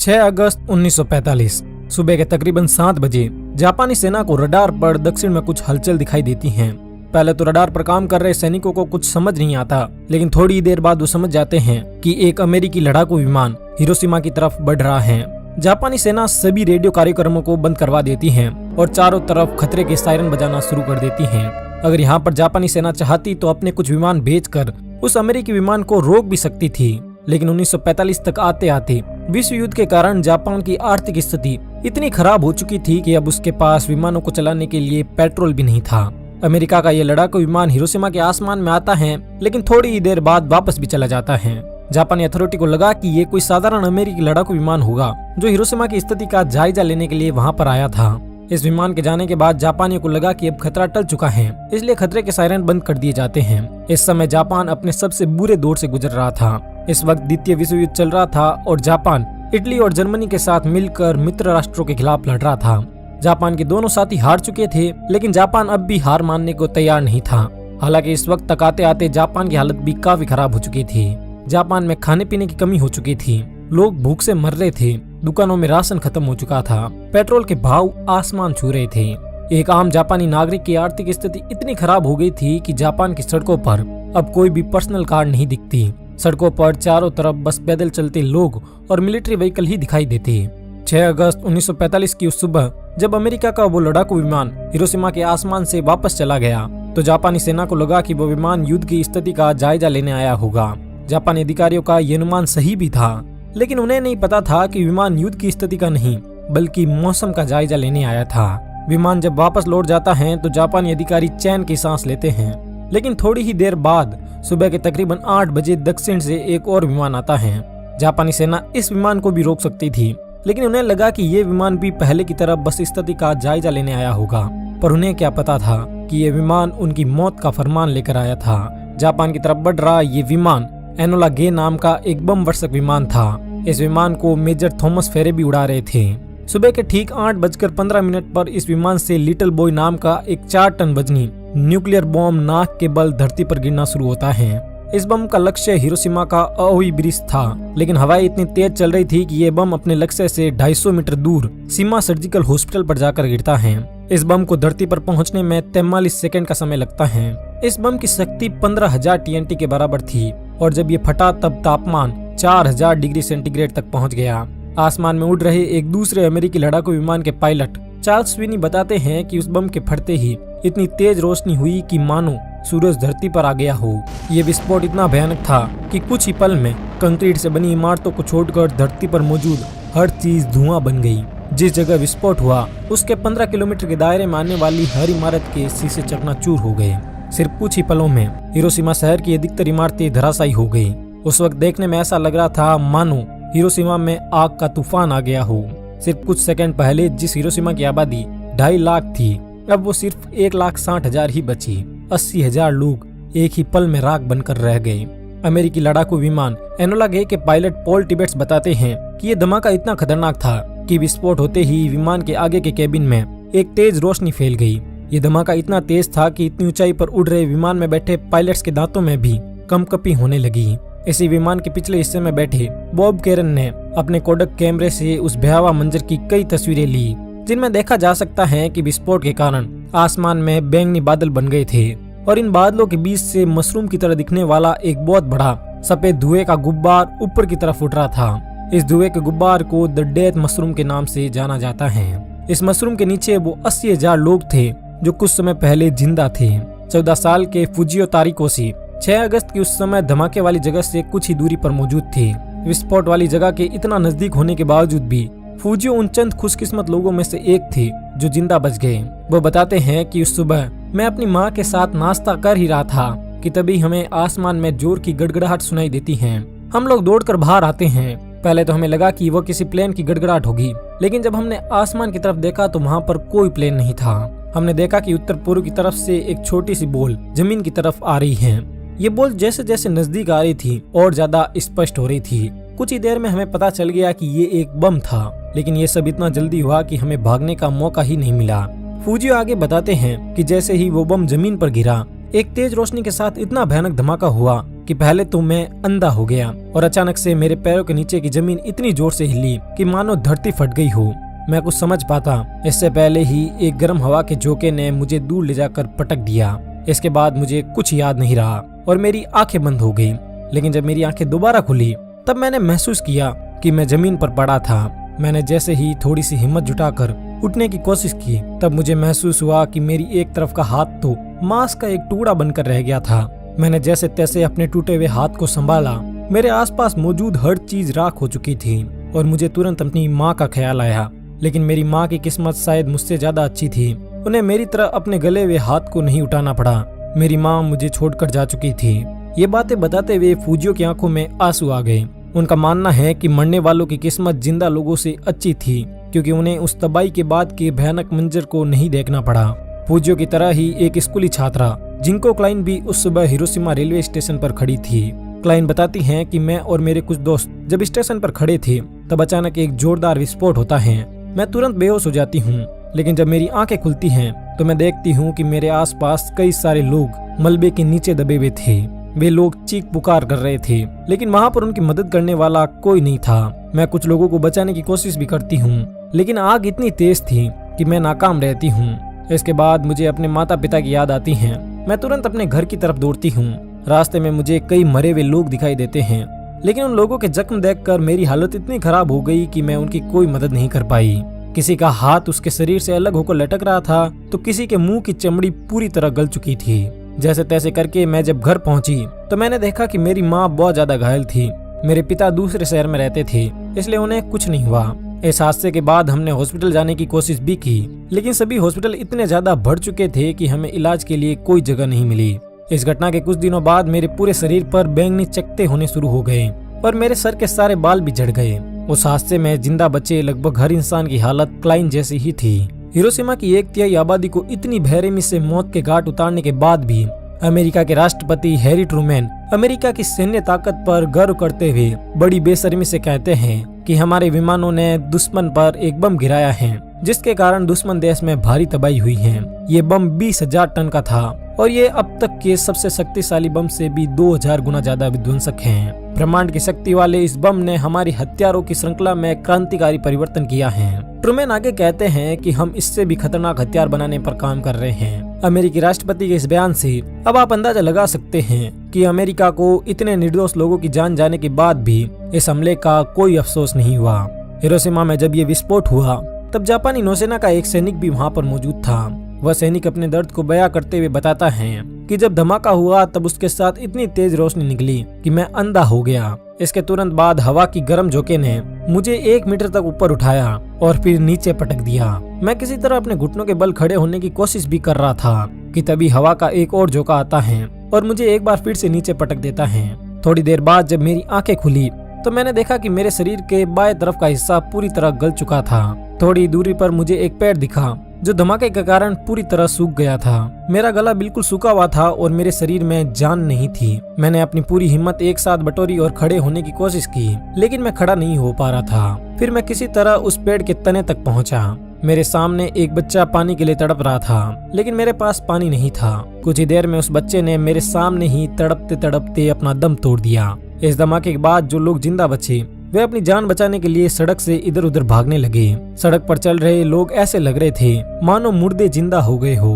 6 अगस्त 1945 सुबह के तकरीबन 7 बजे जापानी सेना को रडार पर दक्षिण में कुछ हलचल दिखाई देती है। पहले तो रडार पर काम कर रहे सैनिकों को कुछ समझ नहीं आता, लेकिन थोड़ी देर बाद वो समझ जाते हैं कि एक अमेरिकी लड़ाकू विमान हिरोशिमा की तरफ बढ़ रहा है। जापानी सेना सभी रेडियो कार्यक्रमों को बंद करवा देती है और चारों तरफ खतरे के सायरन बजाना शुरू कर देती है। अगर यहाँ पर जापानी सेना चाहती तो अपने कुछ विमान भेजकर उस अमेरिकी विमान को रोक भी सकती थी, लेकिन 1945 तक आते आते विश्व युद्ध के कारण जापान की आर्थिक स्थिति इतनी खराब हो चुकी थी कि अब उसके पास विमानों को चलाने के लिए पेट्रोल भी नहीं था। अमेरिका का यह लड़ाकू विमान हिरोशिमा के आसमान में आता है, लेकिन थोड़ी ही देर बाद वापस भी चला जाता है। जापानी अथॉरिटी को लगा कि ये कोई साधारण अमेरिकी लड़ाकू विमान होगा जो हिरोशिमा की स्थिति का जायजा लेने के लिए वहाँ पर आया था। इस विमान के जाने के बाद जापानियों को लगा कि अब खतरा टल चुका है, इसलिए खतरे के सायरन बंद कर दिए जाते हैं। इस समय जापान अपने सबसे बुरे दौर से गुजर रहा था। इस वक्त द्वितीय विश्व युद्ध चल रहा था और जापान इटली और जर्मनी के साथ मिलकर मित्र राष्ट्रों के खिलाफ लड़ रहा था। जापान के दोनों साथी हार चुके थे, लेकिन जापान अब भी हार मानने को तैयार नहीं था। हालांकि इस वक्त तक आते आते जापान की हालत भी काफी खराब हो चुकी थी। जापान में खाने पीने की कमी हो चुकी थी, लोग भूख से मर रहे थे, दुकानों में राशन खत्म हो चुका था, पेट्रोल के भाव आसमान छू रहे थे। एक आम जापानी नागरिक की आर्थिक स्थिति इतनी खराब हो गई थी कि जापान की सड़कों पर अब कोई भी पर्सनल कार नहीं दिखती। सड़कों पर चारों तरफ बस पैदल चलते लोग और मिलिट्री व्हीकल ही दिखाई देते। 6 अगस्त 1945 की उस सुबह जब अमेरिका का वो लड़ाकू विमान हिरोशिमा के आसमान से वापस चला गया, तो जापानी सेना को लगा कि वो विमान युद्ध की स्थिति का जायजा लेने आया होगा। जापानी अधिकारियों का ये अनुमान सही भी था, लेकिन उन्हें नहीं पता था कि विमान युद्ध की स्थिति का नहीं बल्कि मौसम का जायजा लेने आया था। विमान जब वापस लौट जाता है तो जापानी अधिकारी चैन की सांस लेते हैं, लेकिन थोड़ी ही देर बाद सुबह के तकरीबन 8 बजे दक्षिण से एक और विमान आता है। जापानी सेना इस विमान को भी रोक सकती थी, लेकिन उन्हें लगा कि ये विमान भी पहले की तरह बस स्थिति का जायजा लेने आया होगा। पर उन्हें क्या पता था कि ये विमान उनकी मौत का फरमान लेकर आया था। जापान की तरफ बढ़ रहा ये विमान एनोला गे नाम का एक बम वर्षक विमान था। इस विमान को मेजर थॉमस फेरे भी उड़ा रहे थे। सुबह के ठीक 8:15 पर इस विमान से लिटिल बॉय नाम का एक 4 टन वजनी न्यूक्लियर बम नाक के बल धरती पर गिरना शुरू होता है। इस बम का लक्ष्य हिरोशिमा का अओई ब्रिज था, लेकिन हवाएं इतनी तेज चल रही थी कि ये बम अपने लक्ष्य से 250 मीटर दूर सीमा सर्जिकल हॉस्पिटल पर जाकर गिरता है। इस बम को धरती पर पहुंचने में 43 सेकंड का समय लगता है। इस बम की शक्ति 15,000 TNT के बराबर थी और जब ये फटा तब तापमान 4000 डिग्री सेंटीग्रेड तक पहुंच गया। आसमान में उड़ रहे एक दूसरे अमेरिकी लड़ाकू विमान के पायलट चार्ल्स स्विनी बताते हैं कि उस बम के फटते ही इतनी तेज रोशनी हुई कि मानो सूरज धरती पर आ गया हो। ये विस्फोट इतना भयानक था कि कुछ ही पल में कंक्रीट से बनी इमारतों को छोड़कर धरती पर मौजूद हर चीज धुआं बन गई। जिस जगह विस्फोट हुआ उसके 15 किलोमीटर के दायरे में आने वाली हर इमारत के शीशे चकनाचूर हो गए। सिर्फ कुछ ही पलों में हिरोशिमा शहर की अधिकतर इमारतें धराशायी हो गई। उस वक्त देखने में ऐसा लग रहा था मानो हिरोशिमा में आग का तूफान आ गया हो। सिर्फ कुछ सेकंड पहले जिस हिरोशिमा की आबादी 2.5 लाख थी, अब वो सिर्फ 1,60,000 ही बची। 80,000 लोग एक ही पल में राख बनकर रह गए। अमेरिकी लड़ाकू विमान एनोला गे के पायलट पॉल टिबेट्स बताते हैं कि ये धमाका इतना खतरनाक था कि विस्फोट होते ही विमान के आगे के केबिन में एक तेज रोशनी फैल गई। ये धमाका इतना तेज था कि इतनी ऊंचाई पर उड़ रहे विमान में बैठे पायलट्स के दांतों में भी कंपकपी होने लगी। इसी विमान के पिछले हिस्से में बैठे बॉब कैरन ने अपने कोडक कैमरे से उस भयावह मंजर की कई तस्वीरें ली, जिनमें देखा जा सकता है कि विस्फोट के कारण आसमान में बैंगनी बादल बन गए थे और इन बादलों के बीच से मशरूम की तरह दिखने वाला एक बहुत बड़ा सफेद धुएं का गुब्बार ऊपर की तरफ उठ रहा था। इस धुएं के गुब्बार को द डेथ मशरूम के नाम से जाना जाता है। इस मशरूम के नीचे वो 80,000 लोग थे जो कुछ समय पहले जिंदा थे। 14 साल के फुजियो तारिकोशी 6 अगस्त की उस समय धमाके वाली जगह से कुछ ही दूरी पर मौजूद थे। विस्फोट वाली जगह के इतना नजदीक होने के बावजूद भी फुजियो उन चंद खुशकिस्मत लोगों में से एक थे जो जिंदा बच गए। वो बताते हैं कि उस सुबह मैं अपनी माँ के साथ नाश्ता कर ही रहा था कि तभी हमें आसमान में जोर की गड़गड़ाहट सुनाई देती है। हम लोग दौड़कर बाहर आते हैं। पहले तो हमें लगा कि वो किसी प्लेन की गड़गड़ाहट होगी, लेकिन जब हमने आसमान की तरफ देखा तो वहाँ पर कोई प्लेन नहीं था। हमने देखा कि उत्तर पूर्व की तरफ से एक छोटी सी बॉल जमीन की तरफ आ रही है। ये बॉल जैसे जैसे नजदीक आ रही थी और ज्यादा स्पष्ट हो रही थी। कुछ ही देर में हमें पता चल गया कि ये एक बम था, लेकिन ये सब इतना जल्दी हुआ कि हमें भागने का मौका ही नहीं मिला। फुजियो आगे बताते हैं कि जैसे ही वो बम जमीन पर गिरा, एक तेज रोशनी के साथ इतना भयानक धमाका हुआ कि पहले तो मैं अंधा हो गया और अचानक से मेरे पैरों के नीचे की जमीन इतनी जोर से हिली कि मानो धरती फट गई हो। मैं कुछ समझ पाता इससे पहले ही एक गर्म हवा के झोंके ने मुझे दूर ले जाकर पटक दिया। इसके बाद मुझे कुछ याद नहीं रहा और मेरी आंखें बंद हो गई। लेकिन जब मेरी आंखें दोबारा खुली तब मैंने महसूस किया कि मैं जमीन पर पड़ा था। मैंने जैसे ही थोड़ी सी हिम्मत जुटाकर उठने की कोशिश की तब मुझे महसूस हुआ कि मेरी एक तरफ का हाथ तो मांस का एक टुकड़ा बनकर रह गया था। मैंने जैसे तैसे अपने टूटे हुए हाथ को संभाला। मेरे आसपास मौजूद हर चीज राख हो चुकी थी और मुझे तुरंत अपनी माँ का ख्याल आया। लेकिन मेरी माँ की किस्मत शायद मुझसे ज्यादा अच्छी थी। उन्हें मेरी तरह अपने गले हुए हाथ को नहीं उठाना पड़ा। मेरी माँ मुझे छोड़कर जा चुकी थी। ये बातें बताते हुए फूजियो की आंखों में आंसू आ गए। उनका मानना है कि मरने वालों की किस्मत जिंदा लोगों से अच्छी थी क्योंकि उन्हें उस तबाही के बाद के भयानक मंजर को नहीं देखना पड़ा। फूजियो की तरह ही एक स्कूली छात्रा जिंको क्लाइन भी उस सुबह हिरोशिमा रेलवे स्टेशन पर खड़ी थी। क्लाइन बताती हैं कि मैं और मेरे कुछ दोस्त जब स्टेशन पर खड़े थे तब अचानक एक जोरदार विस्फोट होता है। मैं तुरंत बेहोश हो जाती हूँ। लेकिन जब मेरी आंखें खुलती हैं तो मैं देखती हूँ कि मेरे आसपास कई सारे लोग मलबे के नीचे दबे हुए थे। वे लोग चीख पुकार कर रहे थे लेकिन वहाँ पर उनकी मदद करने वाला कोई नहीं था। मैं कुछ लोगों को बचाने की कोशिश भी करती हूँ लेकिन आग इतनी तेज थी कि मैं नाकाम रहती हूँ। इसके बाद मुझे अपने माता पिता की याद आती है। मैं तुरंत अपने घर की तरफ दौड़ती हूँ। रास्ते में मुझे कई मरे हुए लोग दिखाई देते हैं लेकिन उन लोगों के जख्म देखकर मेरी हालत इतनी खराब हो गई कि मैं उनकी कोई मदद नहीं कर पाई। किसी का हाथ उसके शरीर से अलग होकर लटक रहा था तो किसी के मुंह की चमड़ी पूरी तरह गल चुकी थी। जैसे तैसे करके मैं जब घर पहुंची तो मैंने देखा कि मेरी माँ बहुत ज्यादा घायल थी। मेरे पिता दूसरे शहर में रहते थे इसलिए उन्हें कुछ नहीं हुआ। इस हादसे के बाद हमने हॉस्पिटल जाने की कोशिश भी की लेकिन सभी हॉस्पिटल इतने ज्यादा भर चुके थे कि हमें इलाज के लिए कोई जगह नहीं मिली। इस घटना के कुछ दिनों बाद मेरे पूरे शरीर पर बैंगनी चकत्ते होने शुरू हो गए और मेरे सर के सारे बाल भी झड़ गए। उस हादसे में जिंदा बचे लगभग हर इंसान की हालत क्लाइन जैसी ही थी। हिरोशिमा की 1/3 आबादी को इतनी बेरहमी से मौत के घाट उतारने के बाद भी अमेरिका के राष्ट्रपति हैरी ट्रूमैन अमेरिका की सैन्य ताकत पर गर्व करते हुए बड़ी बेशर्मी से कहते हैं कि हमारे विमानों ने दुश्मन पर एक बम गिराया है जिसके कारण दुश्मन देश में भारी तबाही हुई है। ये बम 20,000 टन का था और ये अब तक के सबसे शक्तिशाली बम से भी 2000 गुना ज्यादा विध्वंसक है। ब्रह्मांड की शक्ति वाले इस बम ने हमारी हथियारों की श्रृंखला में क्रांतिकारी परिवर्तन किया है। ट्रूमैन आगे कहते हैं कि हम इससे भी खतरनाक हथियार बनाने पर काम कर रहे हैं। अमेरिकी राष्ट्रपति के इस बयान से अब आप अंदाजा लगा सकते हैं कि अमेरिका को इतने निर्दोष लोगों की जान जाने के बाद भी इस हमले का कोई अफसोस नहीं हुआ। हिरोशिमा में जब ये विस्फोट हुआ तब जापानी नौसेना का एक सैनिक भी वहाँ पर मौजूद था। वह सैनिक अपने दर्द को बयां करते हुए बताता है कि जब धमाका हुआ तब उसके साथ इतनी तेज रोशनी निकली कि मैं अंधा हो गया। इसके तुरंत बाद हवा की गर्म झोंके ने मुझे 1 मीटर तक ऊपर उठाया और फिर नीचे पटक दिया। मैं किसी तरह अपने घुटनों के बल खड़े होने की कोशिश भी कर रहा था कि तभी हवा का एक और झोंका आता है और मुझे एक बार फिर से नीचे पटक देता है। थोड़ी देर बाद जब मेरी आंखें खुली तो मैंने देखा कि मेरे शरीर के बाएं तरफ का हिस्सा पूरी तरह गल चुका था। थोड़ी दूरी पर मुझे एक पेड़ दिखा जो धमाके के कारण पूरी तरह सूख गया था। मेरा गला बिल्कुल सूखा हुआ था और मेरे शरीर में जान नहीं थी। मैंने अपनी पूरी हिम्मत एक साथ बटोरी और खड़े होने की कोशिश की लेकिन मैं खड़ा नहीं हो पा रहा था। फिर मैं किसी तरह उस पेड़ के तने तक पहुंचा। मेरे सामने एक बच्चा पानी के लिए तड़प रहा था लेकिन मेरे पास पानी नहीं था। कुछ ही देर में उस बच्चे ने मेरे सामने ही तड़पते तड़पते अपना दम तोड़ दिया। इस धमाके के बाद जो लोग जिंदा बचे वे अपनी जान बचाने के लिए सड़क से इधर उधर भागने लगे। सड़क पर चल रहे लोग ऐसे लग रहे थे मानो मुर्दे जिंदा हो गए हो।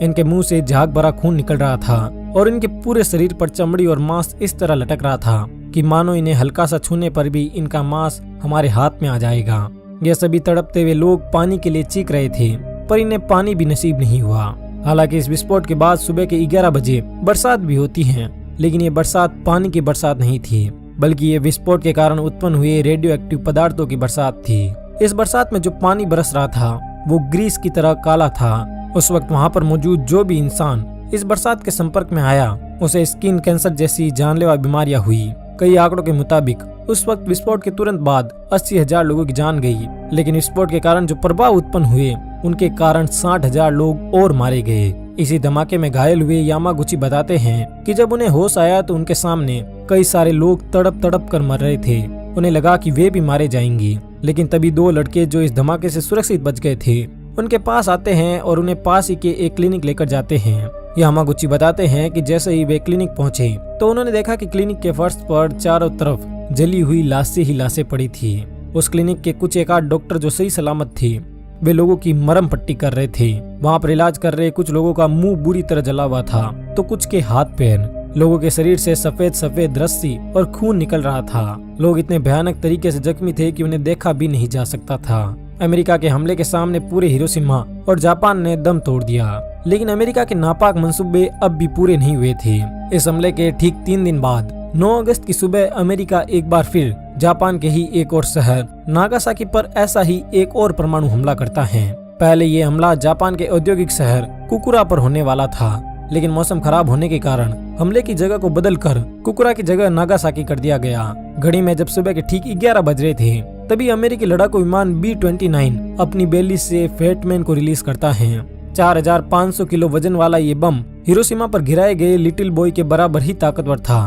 इनके मुंह से झाग भरा खून निकल रहा था और इनके पूरे शरीर पर चमड़ी और मांस इस तरह लटक रहा था कि मानो इन्हें हल्का सा छूने पर भी इनका मांस हमारे हाथ में आ जाएगा। ये सभी तड़पते हुए लोग पानी के लिए चीख रहे थे पर इन्हें पानी भी नसीब नहीं हुआ। हालांकि इस विस्फोट के बाद सुबह के 11 बजे बरसात भी होती है लेकिन ये बरसात पानी की बरसात नहीं थी बल्कि ये विस्फोट के कारण उत्पन्न हुए रेडियो एक्टिव पदार्थों की बरसात थी। इस बरसात में जो पानी बरस रहा था वो ग्रीस की तरह काला था। उस वक्त वहाँ पर मौजूद जो भी इंसान इस बरसात के संपर्क में आया उसे स्किन कैंसर जैसी जानलेवा बीमारियां हुई। कई आंकड़ों के मुताबिक उस वक्त विस्फोट के तुरंत बाद 80,000 लोगों की जान गई लेकिन विस्फोट के कारण जो प्रभाव उत्पन्न हुए उनके कारण 60,000 लोग और मारे गए। इसी धमाके में घायल हुए यामागुची बताते हैं कि जब उन्हें होश आया तो उनके सामने कई सारे लोग तड़प तड़प कर मर रहे थे। उन्हें लगा कि वे भी मारे जाएंगे लेकिन तभी 2 लड़के जो इस धमाके से सुरक्षित बच गए थे उनके पास आते हैं और उन्हें पास ही के एक क्लिनिक लेकर जाते हैं। यामागुची बताते हैं कि जैसे ही वे क्लिनिक पहुंचे तो उन्होंने देखा कि क्लिनिक के फर्श पर चारों तरफ जली हुई लाशें ही लाशें पड़ी थी। उस क्लिनिक के कुछ एक आध डॉक्टर जो सही सलामत थे वे लोगों की मरहम पट्टी कर रहे थे। वहाँ पर इलाज कर रहे कुछ लोगों का मुंह बुरी तरह जला हुआ था तो कुछ के हाथ पैर। लोगों के शरीर से सफेद सफेद रस्सी और खून निकल रहा था। लोग इतने भयानक तरीके से जख्मी थे कि उन्हें देखा भी नहीं जा सकता था। अमेरिका के हमले के सामने पूरे हिरोशिमा और जापान ने दम तोड़ दिया, लेकिन अमेरिका के नापाक मंसूबे अब भी पूरे नहीं हुए थे। इस हमले के ठीक 3 दिन बाद 9 अगस्त की सुबह अमेरिका एक बार फिर जापान के ही एक और शहर नागासाकी पर ऐसा ही एक और परमाणु हमला करता है। पहले ये हमला जापान के औद्योगिक शहर कुकुरा पर होने वाला था, लेकिन मौसम खराब होने के कारण हमले की जगह को बदलकर कुकुरा की जगह नागासाकी कर दिया गया। घड़ी में जब सुबह के ठीक 11 बज रहे थे तभी अमेरिकी लड़ाकू विमान B-29 अपनी बेली से फेटमैन को रिलीज करता है। 4500 किलो वजन वाला ये बम हिरोशिमा पर गिराए गए लिटिल बॉय के बराबर ही ताकतवर था।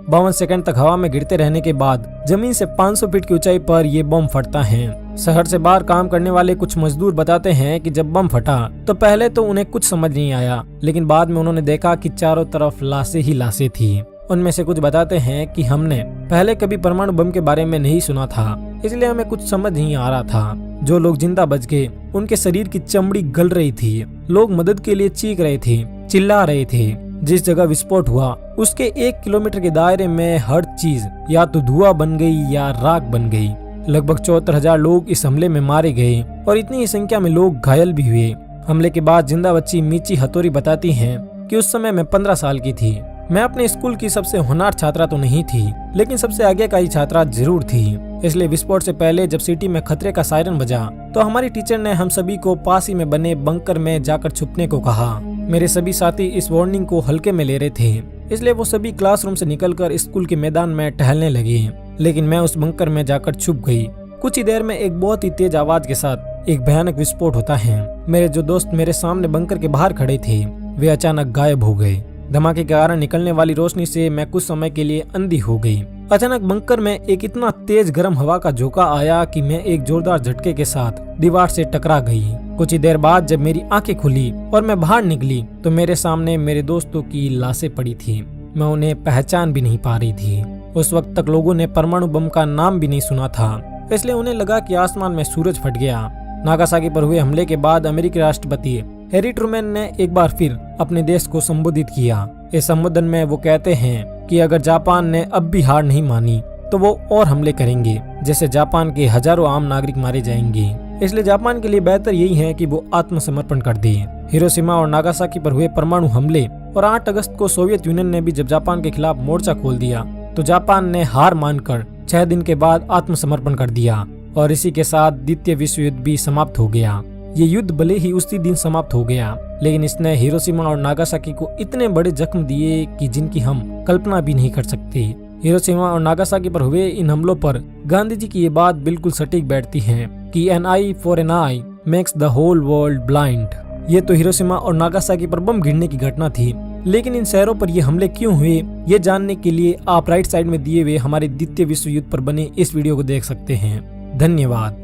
52 सेकंड तक हवा में गिरते रहने के बाद जमीन से 500 फीट की ऊंचाई पर यह बम फटता है। शहर से बाहर काम करने वाले कुछ मजदूर बताते हैं कि जब बम फटा तो पहले तो उन्हें कुछ समझ नहीं आया, लेकिन बाद में उन्होंने देखा कि चारों तरफ लाशें ही लाशें थी। उनमें से कुछ बताते हैं कि हमने पहले कभी परमाणु बम के बारे में नहीं सुना था, इसलिए हमें कुछ समझ नहीं आ रहा था। जो लोग जिंदा बच गए उनके शरीर की चमड़ी गल रही थी। लोग मदद के लिए चीख रहे थे, चिल्ला रहे थे। जिस जगह विस्फोट हुआ उसके 1 किलोमीटर के दायरे में हर चीज या तो धुआं बन गई या राख बन गई। लगभग 74,000 लोग इस हमले में मारे गए और इतनी ही संख्या में लोग घायल भी हुए। हमले के बाद जिंदा बच्ची मिची हथोरी बताती हैं कि उस समय मैं 15 साल की थी। मैं अपने स्कूल की सबसे होनहार छात्रा तो नहीं थी, लेकिन सबसे आगे का ही छात्रा जरूर थी। इसलिए विस्फोट से पहले जब सिटी में खतरे का सायरन बजा तो हमारी टीचर ने हम सभी को पास ही में बने बंकर में जाकर छुपने को कहा। मेरे सभी साथी इस वार्निंग को हल्के में ले रहे थे, इसलिए वो सभी क्लासरूम से निकलकर स्कूल के मैदान में टहलने लगे, लेकिन मैं उस बंकर में जाकर छुप गई। कुछ ही देर में एक बहुत ही तेज आवाज के साथ एक भयानक विस्फोट होता है। मेरे जो दोस्त मेरे सामने बंकर के बाहर खड़े थे वे अचानक गायब हो गए। धमाके के कारण निकलने वाली रोशनी से मैं कुछ समय के लिए अंधी हो गई। अचानक बंकर में एक इतना तेज गर्म हवा का झोंका आया कि मैं एक जोरदार झटके के साथ दीवार से टकरा गई। कुछ ही देर बाद जब मेरी आंखें खुली और मैं बाहर निकली तो मेरे सामने मेरे दोस्तों की लाशें पड़ी थी। मैं उन्हें पहचान भी नहीं पा रही थी। उस वक्त तक लोगों ने परमाणु बम का नाम भी नहीं सुना था, इसलिए उन्हें लगा कि आसमान में सूरज फट गया। नागासाकी पर हुए हमले के बाद अमेरिकी राष्ट्रपति हैरी ट्रूमैन ने एक बार फिर अपने देश को संबोधित किया। इस संबोधन में वो कहते हैं कि अगर जापान ने अब भी हार नहीं मानी तो वो और हमले करेंगे, जैसे जापान के हजारों आम नागरिक मारे जाएंगे। इसलिए जापान के लिए बेहतर यही है कि वो आत्मसमर्पण कर दे। हिरोशिमा और नागासाकी पर हुए परमाणु हमले और 8 अगस्त को सोवियत यूनियन ने भी जब जापान के खिलाफ मोर्चा खोल दिया तो जापान ने हार मानकर 6 दिन के बाद आत्मसमर्पण कर दिया और इसी के साथ द्वितीय विश्व युद्ध भी समाप्त हो गया। ये युद्ध भले ही उसी दिन समाप्त हो गया, लेकिन इसने हिरोशिमा और नागासाकी को इतने बड़े जख्म दिए कि जिनकी हम कल्पना भी नहीं कर सकते। हिरोशिमा और नागासाकी पर हुए इन हमलों पर गांधी जी की ये बात बिल्कुल सटीक बैठती है कि an eye for an eye makes the whole world blind। ये तो हिरोशिमा और नागासाकी पर बम गिरने की घटना थी, लेकिन इन शहरों पर ये हमले क्यों हुए ये जानने के लिए आप राइट साइड में दिए हुए हमारे द्वितीय विश्व युद्ध पर बने इस वीडियो को देख सकते हैं। धन्यवाद।